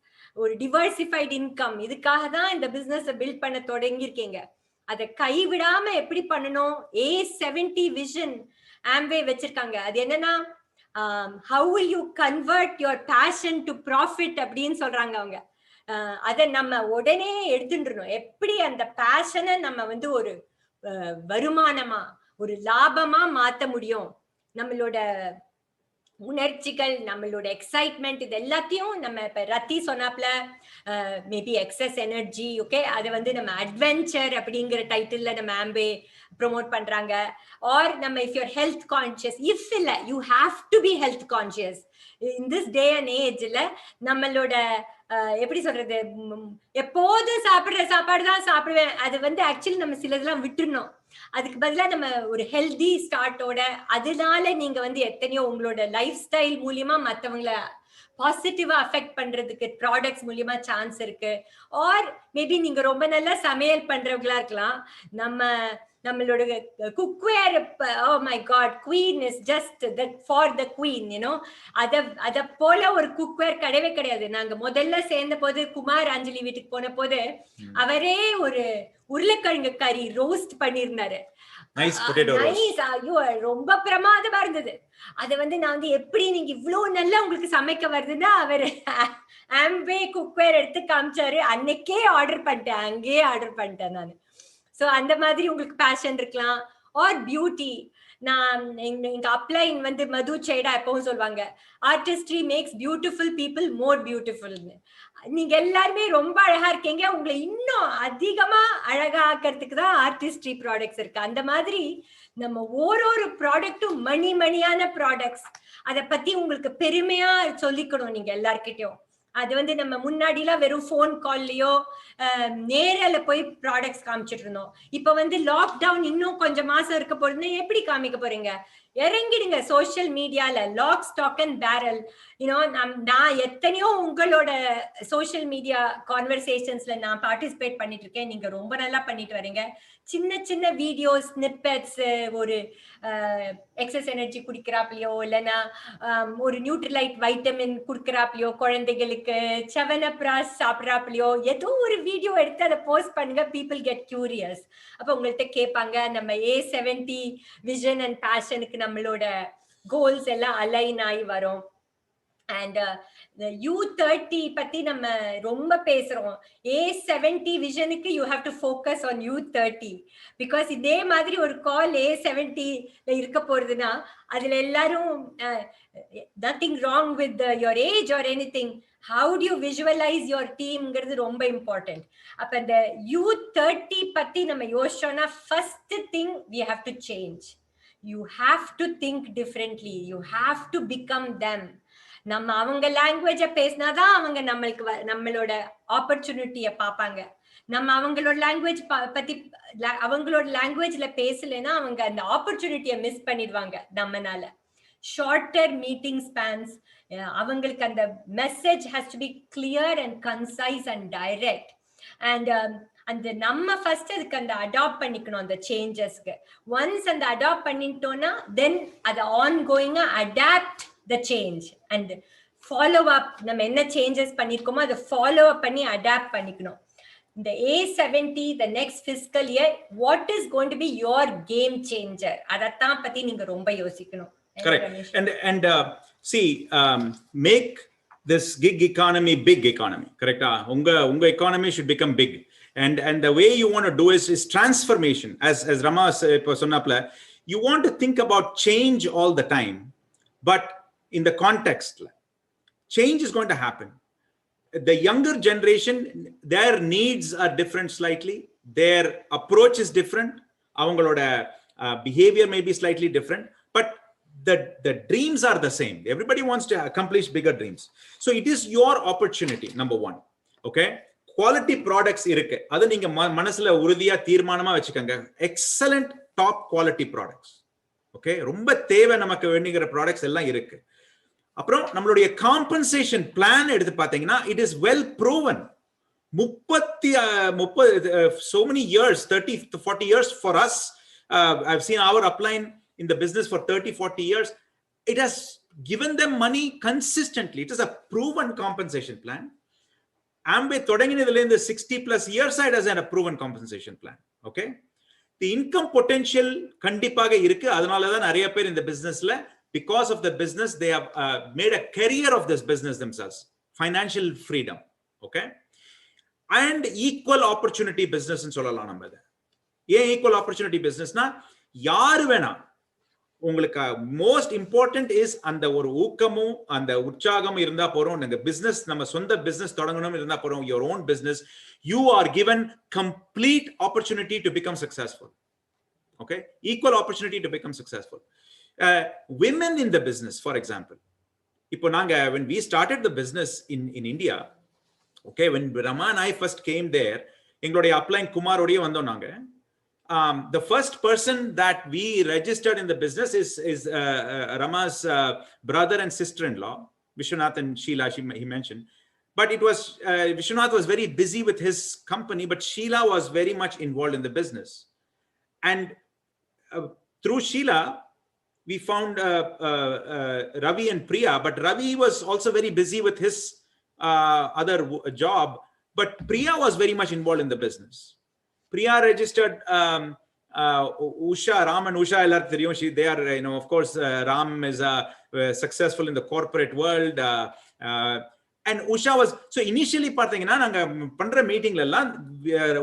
ஒரு டிவர்சிஃபைட் இன்கம், இதுக்காக தான் இந்த பிசினஸ் பில்ட் பண்ண தொடங்கியிருக்கீங்க. அதை கைவிடாம எப்படி பண்ணணும்? A70 விஷன் ஆம்வே வச்சிருக்காங்க. அது என்னன்னா, how will you convert your passion to profit அப்படின்னு சொல்றாங்க அவங்க. அதை நம்ம உடனே எடுத்துட்டுறணும். எப்படி அந்த பேஷனை நம்ம வந்து ஒரு வருமானமா, ஒரு லாபமா மாத்த முடியும்? நம்மளோட உணர்ச்சிகள், நம்மளோட எக்ஸைட்மெண்ட், இது எல்லாத்தையும் நம்ம இப்ப ரத்தி சொன்னாப்ல மேபி எக்ஸஸ் எனர்ஜி, ஓகே, அதை வந்து நம்ம அட்வென்ச்சர் அப்படிங்கிற டைட்டில்ல நம்ம ஆம்பே ப்ரொமோட் பண்றாங்க. ஆர் நம்ம if your health conscious, if இல்ல you have to be health conscious in this day and ஏஜ்ல. நம்மளோட எப்படி சொல்றது, எப்போது சாப்பிடுற சாப்பாடு தான் சாப்பிடுவேன், அது வந்து ஆக்சுவலி நம்ம சிலதெல்லாம் விட்டுறணும். அதுக்கு பதிலா நம்ம ஒரு ஹெல்தி ஸ்டார்ட்டோட, அதனால நீங்க வந்து எத்தனையோ உங்களோட லைஃப் ஸ்டைல் மூலியமா மத்தவங்களை பாசிட்டிவா அஃபெக்ட் பண்றதுக்கு ப்ராடக்ட்ஸ் மூலியமா சான்ஸ் இருக்கு. ஆர் மேபி நீங்க ரொம்ப நல்லா சமையல் பண்றவங்களா இருக்கலாம். நம்மளோட cookware, oh my god, queen is just for the queen, you know. அத போல ஒரு குக்வேர் கிடையவே கிடையாது. நாங்க முதல்ல சேர்ந்த போது குமார் அஞ்சலி வீட்டுக்கு போன போது அவரே ஒரு உருளைக்கிழங்கு கறி ரோஸ்ட் பண்ணியிருந்தாரு. ரொம்ப பிரமாதமா இருந்தது. அத வந்து நான் வந்து எப்படி நீங்க இவ்வளவு நல்லா உங்களுக்கு சமைக்க வருதுன்னா அவரு ஆம்வே குக்வேர் எடுத்து காமிச்சாரு. அன்னைக்கே ஆர்டர் பண்ணிட்டேன், அங்கேயே ஆர்டர் பண்ணிட்டேன் நானு. சோ அந்த மாதிரி உங்களுக்கு பேஷன் இருக்கலாம். Or beauty. நான் எங்க அப்ளைன் வந்து மது சேடா எப்பவும் சொல்லுவாங்க, artistry makes beautiful people more பியூட்டிஃபுல்னு. நீங்க எல்லாருமே ரொம்ப அழகா இருக்கீங்க, உங்களை இன்னும் அதிகமா அழகா ஆக்கிறதுக்கு தான் ஆர்டிஸ்ட்ரி ப்ராடக்ட்ஸ் இருக்கு. அந்த மாதிரி நம்ம ஒரு ப்ராடக்டும் மணியான ப்ராடக்ட்ஸ், அதை பத்தி உங்களுக்கு பெருமையா சொல்லிக்கணும் நீங்க எல்லார்கிட்டயும். அது வந்து நம்ம முன்னாடிலாம் வெறும் போன் கால்லயோ நேரில போய் ப்ராடக்ட்ஸ் காமிச்சிட்டு இருந்தோம். இப்ப வந்து லாக்டவுன் இன்னும் கொஞ்சம் மாசம் இருக்க போறதுன்னா எப்படி காமிக்க போறீங்க? இறங்கிடுங்க சோசியல் மீடியால, lock stock and barrel. You know, நான் எத்தனையோ உங்களோட சோசியல் மீடியா கான்வர்சேஷன்ஸ்ல நான் பார்ட்டிசிபேட் பண்ணிட்டு இருக்கேன். நீங்க ரொம்ப நல்லா பண்ணிட்டு வரீங்க. சின்ன வீடியோஸ், ஸ்னிப்பெட்ஸ், ஒரு எக்ஸஸ் எனர்ஜி குடிக்கிறாப்லையோ, இல்லைன்னா ஒரு நியூட்ரிலைட் வைட்டமின் குடுக்கறாப்லையோ, குழந்தைகளுக்கு செவனப்ராஸ் சாப்பிட்றாப்லையோ ஏதோ ஒரு வீடியோ எடுத்து அதை போஸ்ட் பண்ணுங்க. People get curious. அப்ப உங்கள்கிட்ட கேட்பாங்க. நம்ம A70 விஷன் அண்ட் பேஷனுக்கு நம்மளோட கோல்ஸ் எல்லாம் அலைன் ஆகி வரும். அண்ட் U30 பத்தி நம்ம ரொம்ப பேசுறோம். A70 விஷனுக்கு you have to focus on U30. Because இதே மாதிரி ஒரு கால் A70 இருக்க போறதுன்னா அதுல எல்லாரும் nothing wrong with your age or anything. How do you visualize your teamங்கிறது ரொம்ப இம்பார்ட்டன்ட். அப்ப இந்த U30 பத்தி நம்ம யோசிச்சோம்னா first thing we have to change. You have to think differently. You have to become them. நம்ம அவங்க லாங்குவேஜ பேசினாதான் அவங்க நம்மளோட ஆப்பர்ச்சுனிட்டிய பாப்பாங்க. நம்ம அவங்களோட லாங்குவேஜ் பத்தி அவங்களோட லாங்குவேஜ்ல பேசலைன்னா அவங்க அந்த ஆப்பர்ச்சுனிட்டியை மிஸ் பண்ணிடுவாங்க நம்மனால. ஷார்ட்டர் மீட்டிங் ஸ்பேன்ஸ், அவங்களுக்கு அந்த message has to be clear and concise and direct. அந்த நம்ம ஃபர்ஸ்ட் அதுக்கு அந்த அடாப்ட் பண்ணிக்கணும் அந்த சேஞ்சஸ்க்கு. ஒன்ஸ் அந்த அடாப்ட் பண்ணிட்டோம்னா தென் அதை ஆன் கோயிங்கா adapt the change and follow up. நம்ம என்ன சேஞ்சஸ் பண்ணிருக்கோமோ அதை ஃபாலோ அப் பண்ணி அடாப்ட் பண்ணிக்கணும். இந்த A70 the next fiscal year, what is going to be your game changer? அதத்தான் பத்தி நீங்க ரொம்ப யோசிக்கணும். Correct. And see, make this gig economy big economy. Correct? Unga economy should become big. And the way you want to do is transformation. As Rama sonnapla, you want to think about change all the time, but in the context, change is going to happen. The younger generation, their needs are different slightly. Their approach is different. Avangaloda behavior may be slightly different, but the dreams are the same. Everybody wants to accomplish bigger dreams. So it is your opportunity, number one. Okay? Quality products irukku. Adu neenga manasula urudhiya தீர்மானமா வெச்சுக்கங்க. Excellent top quality products. Okay? ரொம்ப தேவை நமக்கு வேண்டிங்கிற products எல்லாம் இருக்கு. அப்புறம் நம்மளுடைய compensation plan எடுத்து பார்த்தீங்கன்னா it is well proven. so many years, 30 to 40 years for us. I've seen our upline in the business for 30-40 years. It has given them money consistently. It is a proven compensation plan. Amway தொடங்கினதுல இந்த 60+ years it has a proven compensation plan. Okay, the income potential கண்டிப்பாக இருக்கு. அதனால தான் நிறைய பேர் இந்த பிசினஸ்ல, because of the business they have made a career of this business themselves. Financial freedom. Okay, and equal opportunity business ன்னு சொல்லலாம் நம்ம இத. ஏன் equal opportunity businessனா, யாரு வேணா, உங்களுக்கு மோஸ்ட் இம்பார்ட்டன்ட் இஸ் அந்த ஒரு ஊக்கமும் அந்த உற்சாகமும் இருந்தா போறோம். இந்த பிசினஸ், நம்ம சொந்த பிசினஸ் தொடங்கணும் இருந்தா போறோம், your own business, you are given complete opportunity to become successful. Okay, equal opportunity to become successful. Women in the business, for example, இப்போ நாங்க when we started the business in India, okay, when Rama and I first came there, எங்களுடைய upline குமாரோடய வந்தோம் நாங்க. The first person that we registered in the business is Rama's brother and sister-in-law, Vishwanath and Sheila, he mentioned. But it was, Vishwanath was very busy with his company, but Sheila was very much involved in the business. And through Sheila, we found Ravi and Priya, but Ravi was also very busy with his other job, but Priya was very much involved in the business. Priya registered Usha, Ram and Usha, they are, of course, Ram is successful in the corporate world. And Usha was, so initially, meeting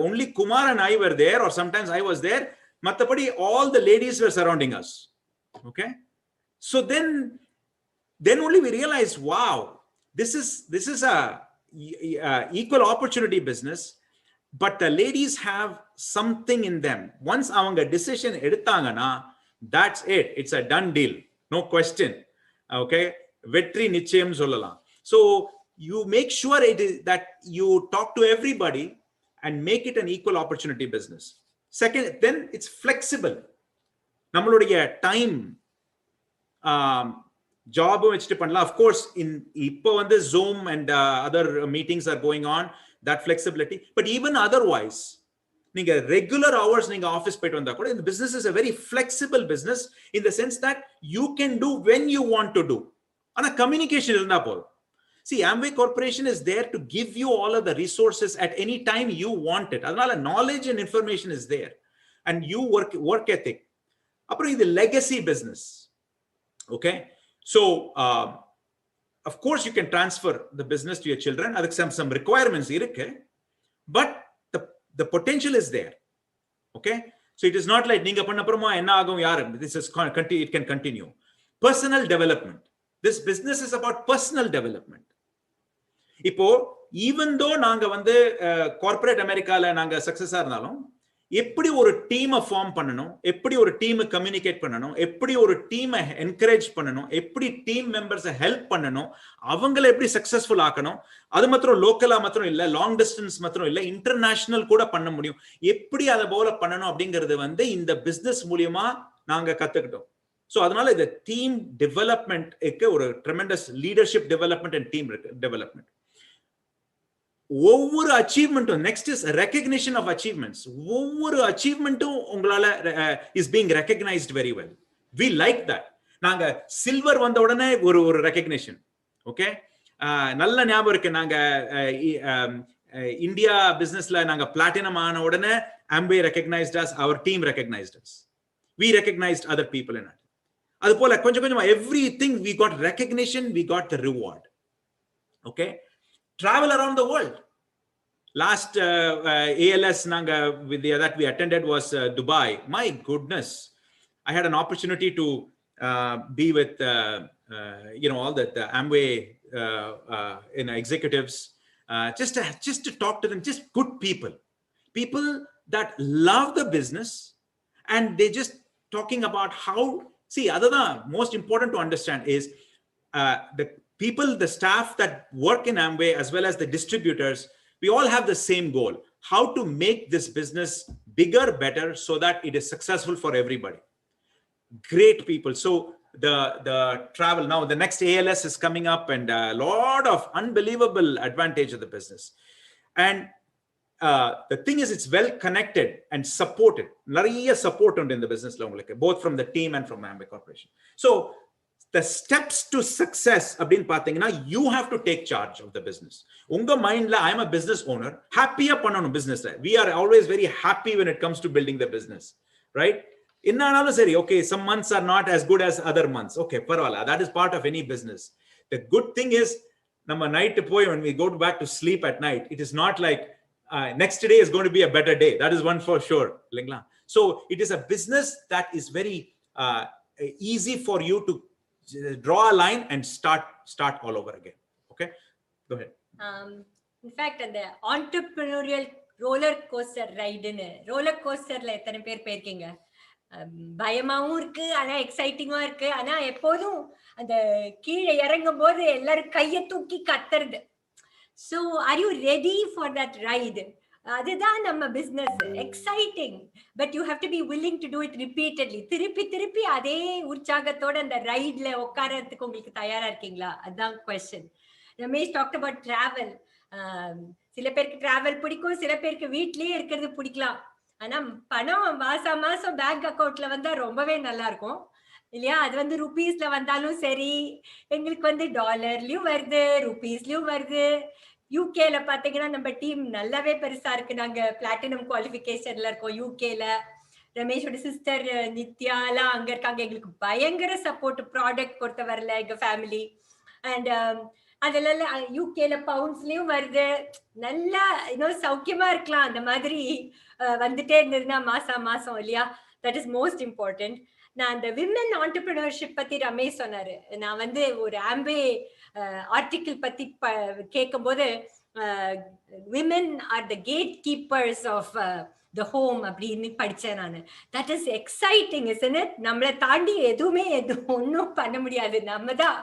only Kumar and I were there, or sometimes I was there. Mattapadi, all the ladies were surrounding us. Okay. So then only we realized, wow, this is a equal opportunity business. But the ladies have something in them. Once avanga decision edutangana, that's it. It's a done deal. No question. Okay. Vetri nichayam sollalam. So you make sure it is that you talk to everybody and make it an equal opportunity business. Second, then it's flexible. Nammaloda time job vechittu pannalam. Of course, in ipo vande Zoom and other meetings are going on. That flexibility, but even otherwise, ninga regular hours ninga office poitu vanda kuda, the business is a very flexible business in the sense that you can do when you want to do. Ana communication irundha podum. See, Amway Corporation is there to give you all of the resources at any time you want it. Adanal knowledge and information is there, and you work ethic. Appo idu legacy business. Okay, so of course you can transfer the business to your children. Aduk some requirements irukke, but the potential is there. Okay, so it is not like neenga pannaproma enna agum yaar, this is it can continue. Personal development, this business is about personal development. Ipo even though naanga vande corporate America la naanga success ah irundhalum, எப்படி ஒரு டீமை form பண்ணணும், எப்படி ஒரு டீமை communicate பண்ணணும், எப்படி ஒரு டீமை என்கரேஜ் பண்ணணும், எப்படி டீம் மெம்பர்ஸை ஹெல்ப் பண்ணணும், அவங்களை எப்படி சக்சஸ்ஃபுல் ஆக்கணும், அது மாத்திரம் லோக்கலா மாத்திரம் இல்ல, லாங் டிஸ்டன்ஸ் மாத்திரம் இல்ல, இன்டர்நேஷனல் கூட பண்ண முடியும், எப்படி அதை போல பண்ணணும் அப்படிங்கிறது இந்த பிசினஸ் மூலியமா நாங்க கத்துக்கிட்டோம். ஸோ அதனால இந்த டீம் டெவலப்மெண்ட்க்கு ஒரு tremendous leadership development and team development. ஒவ்வொரு அச்சீவ்மெண்ட்டும், next is recognition of achievements. ஒவ்வொரு அச்சீவ்மெண்ட்டும் உங்களால is being recognized very well. We like that. நாங்க சில்வர் வந்த உடனே ஒரு ரெகக்னிஷன். ஓகே, நல்ல ஞாபகம் இருக்கு. நாங்க இந்தியா பிசினஸ்ல நாங்க பிளாட்டினம் ஆன உடனே Amway recognized us, our team recognized us, we recognized other people in it. அது போல கொஞ்சம் கொஞ்சமா everything we got recognition, we got the reward. Okay, travel around the world. Last ALS nanga that we attended was Dubai. My goodness, I had an opportunity to be with all the Amway executives, just to talk to them, just good people that love the business, and they just talking about how, see, other than most important to understand is the people, the staff that work in Amway as well as the distributors, we all have the same goal: how to make this business bigger, better, so that it is successful for everybody. Great people. So the travel, now the next ALS is coming up, and a lot of unbelievable advantage of the business. And the thing is, it's well connected and supported. Nariya support in the business, both from the team and from Amway Corporation. So the steps to success, you have to take charge of the business. Unga mind la, I'm a business owner. Happy up on business. We are always very happy when it comes to building the business, right? Okay, some months are not as good as other months. Okay, parvala. That is part of any business. The good thing is, when we go back to sleep at night, it is not like next day is going to be a better day. That is one for sure. So it is a business that is very easy for you to draw a line and start all over again. Okay, go ahead. In fact, the entrepreneurial roller coaster ride in roller coaster la ethana per poirkinga பயமாவும் இருக்கு ஆனா எக்ஸைட்டிங்கா இருக்கு ஆனா எப்போதும் அந்த கீழே இறங்கும் போது எல்லாரும் கையை தூக்கி கத்துறது. So are you ready for that ride? அதுதான் நம்ம business. Exciting, but you have to be willing to do it repeatedly. திருப்பி அதே உற்சாகத்தோட அந்த ரைட்ல உட்காரத்துக்கு உங்களுக்கு தயாரா இருக்கீங்களா? அதுதான் question. Ramesh talked about travel. சில பேருக்கு டிராவல் பிடிக்கும், சில பேருக்கு வீட்லயே இருக்கிறது பிடிக்கலாம். ஆனா பணம் மாசம் பேங்க் அக்கௌண்ட்ல வந்தா ரொம்பவே நல்லா இருக்கும் இல்லையா? அது ருபீஸ்ல வந்தாலும் சரி, எங்களுக்கு டாலர்லயும் வருது, ருபீஸ்லயும் வருது. யூகேல பாத்தீங்கன்னா நம்ம டீம் நல்லாவே பெருசா இருக்கு. நாங்க பிளாட்டினம் குவாலிஃபிகேஷன்ல இருக்கோம் யூகேல. ரமேஷோட சிஸ்டர் நித்யா எல்லாம் அங்க இருக்காங்க. எங்களுக்கு பயங்கர சப்போர்ட் ப்ராடக்ட் பொறுத்த வரல எங்க ஃபேமிலி. அண்ட் அதெல்லாம் யூகேல பவுண்ட்ஸ்லயும் வருது. நல்லா இன்னும் சௌக்கியமா இருக்கலாம். அந்த மாதிரி வந்துட்டே இருந்ததுன்னா மாசம் இல்லையா? That is most important. நான் அந்த விமன் ஆண்டர்பிரினர்ஷிப் பத்தி ரமேஷ் சொன்னாரு. நான் ஒரு ஆம்வே ஆர்டிகிள் பத்தி கேட்கும் போது women are the gatekeepers of the home அப்படின்னு படிச்சேன் நான். That is exciting, isn't it? நம்மளை தாண்டி ஒன்னும் பண்ண முடியாது. நம்ம தான்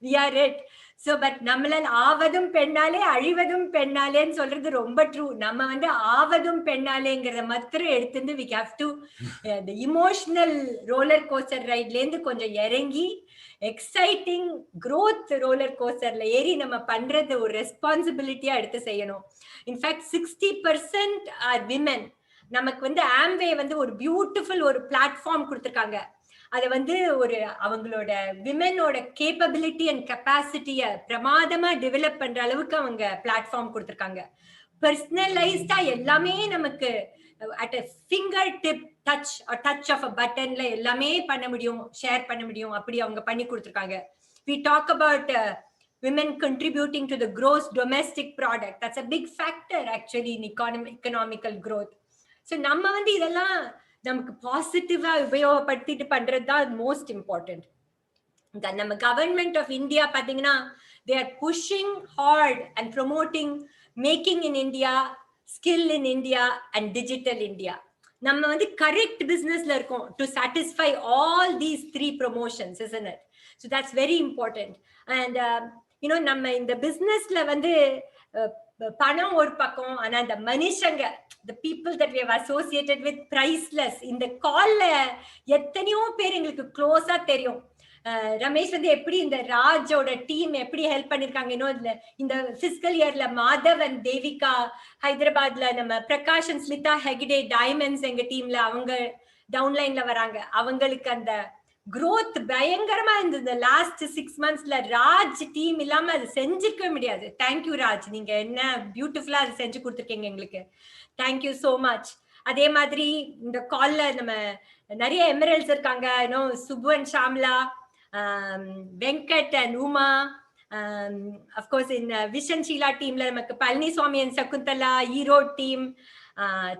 we are it. So but நம்மளால் ஆவதும் பெண்ணாலே அழிவதும் பெண்ணாலேன்னு சொல்றது ரொம்ப ட்ரூ. நம்ம ஆவதும் பெண்ணாலேங்கிறத மாத்திரம் எடுத்துட்டு we have to the emotional roller coaster rideல இருந்து கொஞ்சம் இறங்கி எக்ஸைட்டிங் growth roller coasterல ஏறி நம்ம பண்றது ஒரு ரெஸ்பான்சிபிலிட்டியா எடுத்து செய்யணும். In fact 60% are women. நமக்கு ஆம்வே ஒரு பியூட்டிஃபுல் ஒரு பிளாட்ஃபார்ம் கொடுத்திருக்காங்க. அதை அவங்களோட விமெனோட கேப்பபிலிட்டி அண்ட் கெப்பாசிட்டிய பிரமாதமா டெவலப் பண்ற அளவுக்கு அவங்க பிளாட்ஃபார்ம் கொடுத்திருக்காங்க. பர்சனலைஸ்டா எல்லாமே நமக்கு at a fingertip touch of a buttonல எல்லாமே பண்ண முடியும், ஷேர் பண்ண முடியும். அப்படி அவங்க பண்ணி கொடுத்திருக்காங்க. We talk about women contributing to the gross domestic product. That's a big factor actually in economical growth. So நம்ம இதெல்லாம் நமக்கு பாசிட்டிவா உபயோகப்படுத்திட்டு பண்றதுதான் மோஸ்ட் இம்பார்ட்டன்ட். நம்ம கவர்மெண்ட் ஆஃப் இந்தியா பாத்தீங்கன்னா they are pushing hard and promoting making in India, skill in India and digital India. நம்ம correct பிசினஸ்ல இருக்கோம் to satisfy all these three promotions, isn't it? So that's very important. And நம்ம இந்த பிசினஸ்ல பணம் ஒரு பக்கம், ஆனா அந்த மனுஷங்க, the people that we have associated with, priceless. இந்த கால்ல எத்தனையோ பேர் எங்களுக்கு க்ளோஸா தெரியும். ரமேஷ் எப்படி இந்த ராஜோட டீம் எப்படி ஹெல்ப் பண்ணிருக்காங்க. இந்த பிசிக்கல் இயர்ல மாதவ் அண்ட் தேவிகா ஹைதராபாத்ல, நம்ம பிரகாஷ் அண்ட் ஸ்மிதா ஹெக்டே டைமண்ட்ஸ் எங்க டீம்ல, அவங்க டவுன்லைன்ல வராங்க. அவங்களுக்கு அந்த growth பயங்கரமா இருந்தது லாஸ்ட் 6 monthsல. ராஜ் டீம் இல்லாம அது செஞ்சிருக்க முடியாது. தேங்க்யூ ராஜ், நீங்க என்ன பியூட்டிஃபுல்லா அது செஞ்சு கொடுத்துருக்கீங்க எங்களுக்கு. Thank you so much. அதே மாதிரி இந்த கால்ல நம்ம நிறைய எமரல்ஸ் இருக்காங்க. Subu and Shamla, Venkat and Uma, of course இந்த விஷன் ஷீலா டீம்ல நமக்கு Palaniswami and Shakuntala, Erode team,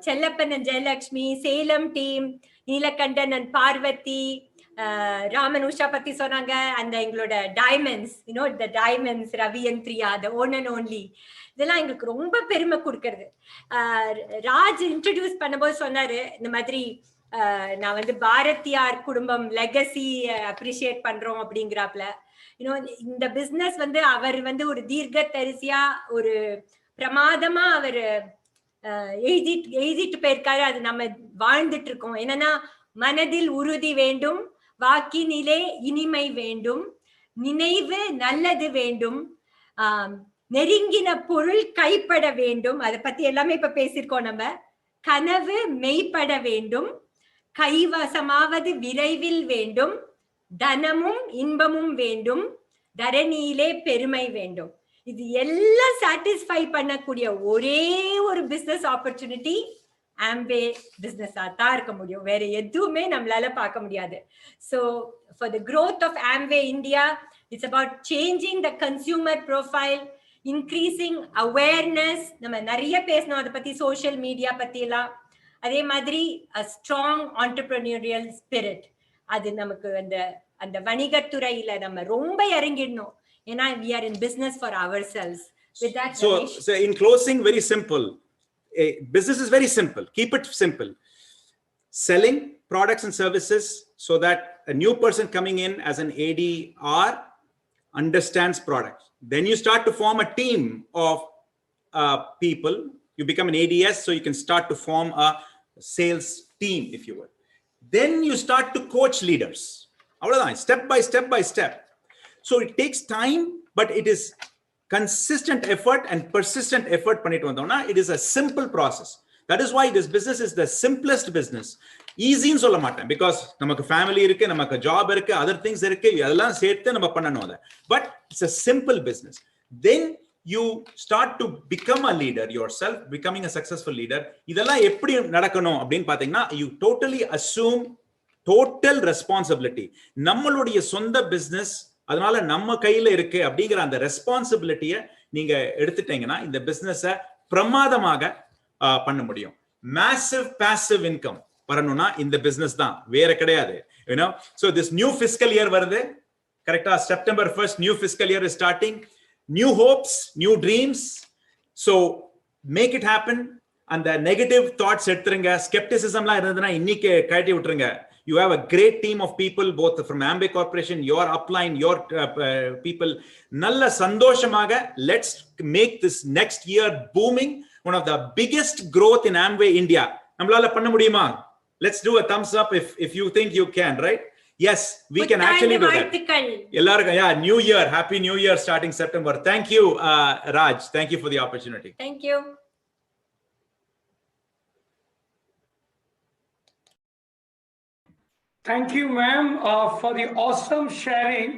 Chellappan and Jayalakshmi, Salem team, Neelakandan and Parvathi, Raman Usha பத்தி சொன்னாங்க. அந்த எங்களோட diamonds, the diamonds, Ravi and Priya, the one and only. இதெல்லாம் எங்களுக்கு ரொம்ப பெருமை கொடுக்கறது. ராஜ் இன்ட்ரடியூஸ் பண்ணும்போது சொன்னாரு இந்த மாதிரி நான் பாரதியார் குடும்பம் லெகசி அப்ரிஷியேட் பண்றோம் அப்படிங்கிறாப்ல. இந்த பிசினஸ் அவர் ஒரு தீர்க்க தரிசியா ஒரு பிரமாதமா அவர் எழுதிட்டு போயிருக்காரு. அது நம்ம வாழ்ந்துட்டு இருக்கோம். என்னன்னா, மனதில் உறுதி வேண்டும், வாக்கினிலே இனிமை வேண்டும், நினைவு நல்லது வேண்டும், நெருங்கின பொருள் கைப்பட வேண்டும். அதை பத்தி எல்லாமே இப்ப பேசியிருக்கோம் நம்ம. கனவு மெய்ப்பட வேண்டும். கைவசமாவது விரைவில் வேண்டும். தனமும் இன்பமும் வேண்டும். தரணியிலே பெருமை வேண்டும். இது எல்லாம் சாட்டிஸ்ஃபை பண்ணக்கூடிய ஒரே ஒரு பிசினஸ் ஆப்பர்ச்சுனிட்டி ஆம்வே பிசினஸா தான் இருக்க முடியும். வேற எதுவுமே நம்மளால பார்க்க முடியாது. So for the growth of Amway India, it's about changing the consumer profile, increasing awareness. நம்ம நிறைய பேசணும் அதை பத்தி, சோஷியல் மீடியா பத்தி எல்லாம். அதே மாதிரி a strong entrepreneurial spirit. அது நமக்கு அந்த வணிகத்துறையில நம்ம ரொம்ப இறங்கிடணும். ஏன்னா we are in business for ourselves. With that, so in closing, very simple. Business is very simple. Keep it simple. Selling products and services so that a new person coming in as an ADR understands products. Then you start to form a team of people. You become an ADS, so you can start to form a sales team, if you will. Then you start to coach leaders. Step by step. So it takes time, but it is consistent effort and persistent effort பண்ணிட்டு வந்தோம்னா it is a simple process. That is why this business is the simplest business. ஈஸின்னு சொல்ல மாட்டேன், because நமக்கு family இருக்கு, நமக்கு job இருக்கு, other things இருக்கு, அதெல்லாம் சேர்த்து நம்ம பண்ணணும் அதை. But it's a simple business. Then you start to become a leader yourself, becoming a successful leader. இதெல்லாம் எப்படி நடக்கணும் அப்படின்னு பாத்தீங்கன்னா, you totally assume total responsibility. நம்மளுடைய சொந்த business, அதனால நம்ம கையில இருக்கு அப்படிங்கிற அந்த ரெஸ்பான்சிபிலிட்டியை நீங்க எடுத்துட்டீங்கன்னா இந்த பிசினஸை பிரமாதமாக பண்ண முடியும். மேசிவ் பாசிவ் இன்கம் வரணும்னா இந்த பிசினஸ் தான், வேற கிடையாது. you know, so this new fiscal year வருது, கரெக்டா? September 1st new fiscal year is starting. New hopes, new dreams. So make it happen. அந்த நெகட்டிவ் தாட்ஸ் எடுத்துருங்க, ஸ்கெப்டிசிசம்லாம் இருந்ததுன்னா இன்னைக்கு கழட்டி விட்டுருங்க. You have a great team of people, both from Amway Corporation, your upline, your people. Nalla sandoshamaga, let's make this next year booming. One of the biggest growth in Amway India. Nammalala panna mudiyuma? Let's do a thumbs up if you think you can, right? Yes, we can actually do that. Ellarga, yeah, new year, happy new year starting September. Thank you, Raj. Thank you for the opportunity. Thank you. Thank you, ma'am, for the awesome sharing